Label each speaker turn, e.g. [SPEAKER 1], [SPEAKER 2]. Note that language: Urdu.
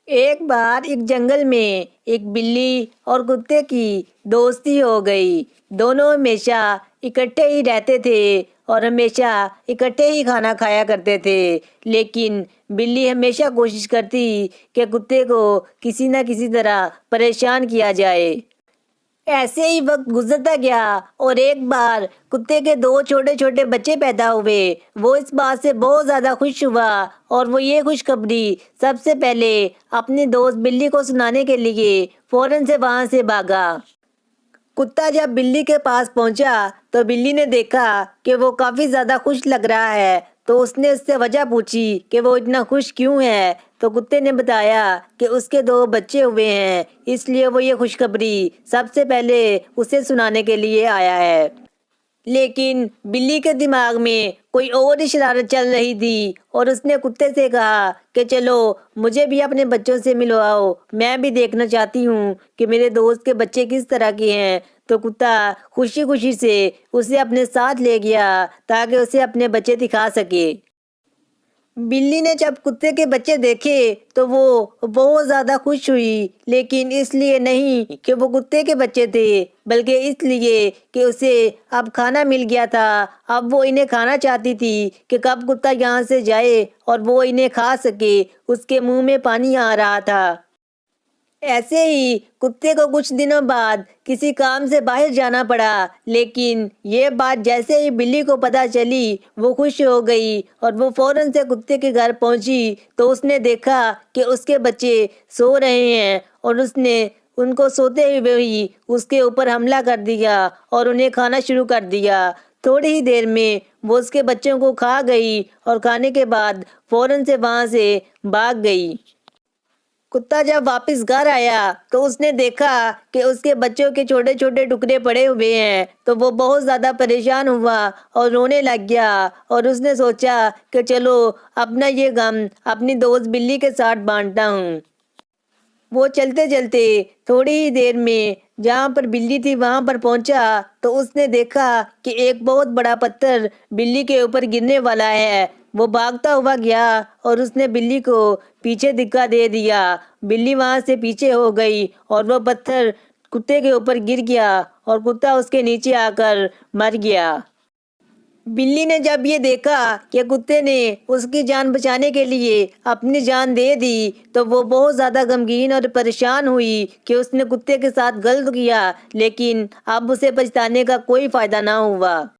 [SPEAKER 1] ایک بار ایک جنگل میں ایک بلی اور کتے کی دوستی ہو گئی۔ دونوں ہمیشہ اکٹھے ہی رہتے تھے اور ہمیشہ اکٹھے ہی کھانا کھایا کرتے تھے، لیکن بلی ہمیشہ کوشش کرتی کہ کتے کو کسی نہ کسی طرح پریشان کیا جائے۔ ایسے ہی وقت گزرتا گیا اور ایک بار کتے کے دو چھوٹے چھوٹے بچے پیدا ہوئے۔ وہ اس بات سے بہت زیادہ خوش ہوا اور وہ یہ خوشخبری سب سے پہلے اپنے دوست بلی کو سنانے کے لیے فوراً سے وہاں سے بھاگا۔ کتا جب بلی کے پاس پہنچا تو بلی نے دیکھا کہ وہ کافی زیادہ خوش لگ رہا ہے، تو اس نے اس سے وجہ پوچھی کہ وہ اتنا خوش کیوں ہے۔ تو کتے نے بتایا کہ اس کے دو بچے ہوئے ہیں، اس لیے وہ یہ خوشخبری سب سے پہلے اسے سنانے کے لیے آیا ہے۔ لیکن بلی کے دماغ میں کوئی اور ہی شرارت چل رہی تھی اور اس نے کتے سے کہا کہ چلو مجھے بھی اپنے بچوں سے ملواؤ، میں بھی دیکھنا چاہتی ہوں کہ میرے دوست کے بچے کس طرح کے ہیں۔ تو کتا خوشی خوشی سے اسے اپنے ساتھ لے گیا تاکہ اسے اپنے بچے دکھا سکے۔ بلی نے جب کتے کے بچے دیکھے تو وہ بہت زیادہ خوش ہوئی، لیکن اس لیے نہیں کہ وہ کتے کے بچے تھے، بلکہ اس لیے کہ اسے اب کھانا مل گیا تھا۔ اب وہ انہیں کھانا چاہتی تھی کہ کب کتا یہاں سے جائے اور وہ انہیں کھا سکے۔ اس کے منہ میں پانی آ رہا تھا۔ ایسے ہی کتے کو کچھ دنوں بعد کسی کام سے باہر جانا پڑا، لیکن یہ بات جیسے ہی بلی کو پتہ چلی وہ خوش ہو گئی اور وہ فوراً سے کتے کے گھر پہنچی تو اس نے دیکھا کہ اس کے بچے سو رہے ہیں اور اس نے ان کو سوتے ہوئے ہی اس کے اوپر حملہ کر دیا اور انہیں کھانا شروع کر دیا۔ تھوڑی ہی دیر میں وہ اس کے بچوں کو کھا گئی اور کھانے کے بعد فوراً سے وہاں سے بھاگ گئی۔ کتا جب واپس گھر آیا تو اس نے دیکھا کہ اس کے بچوں کے چھوٹے چھوٹے ٹکڑے پڑے ہوئے ہیں، تو وہ بہت زیادہ پریشان ہوا اور رونے لگ گیا اور اس نے سوچا کہ چلو اپنا یہ غم اپنی دوست بلی کے ساتھ بانٹتا ہوں۔ وہ چلتے چلتے تھوڑی ہی دیر میں جہاں پر بلی تھی وہاں پر پہنچا تو اس نے دیکھا کہ ایک بہت بڑا پتھر بلی کے اوپر گرنے والا ہے۔ وہ بھاگتا ہوا گیا اور اس نے بلی کو پیچھے دھکا دے دیا۔ بلی وہاں سے پیچھے ہو گئی اور وہ پتھر کتے کے اوپر گر گیا اور کتا اس کے نیچے آ کر مر گیا۔ بلی نے جب یہ دیکھا کہ کتے نے اس کی جان بچانے کے لیے اپنی جان دے دی تو وہ بہت زیادہ غمگین اور پریشان ہوئی کہ اس نے کتے کے ساتھ غلط کیا، لیکن اب اسے پچھتانے کا کوئی فائدہ نہ ہوا۔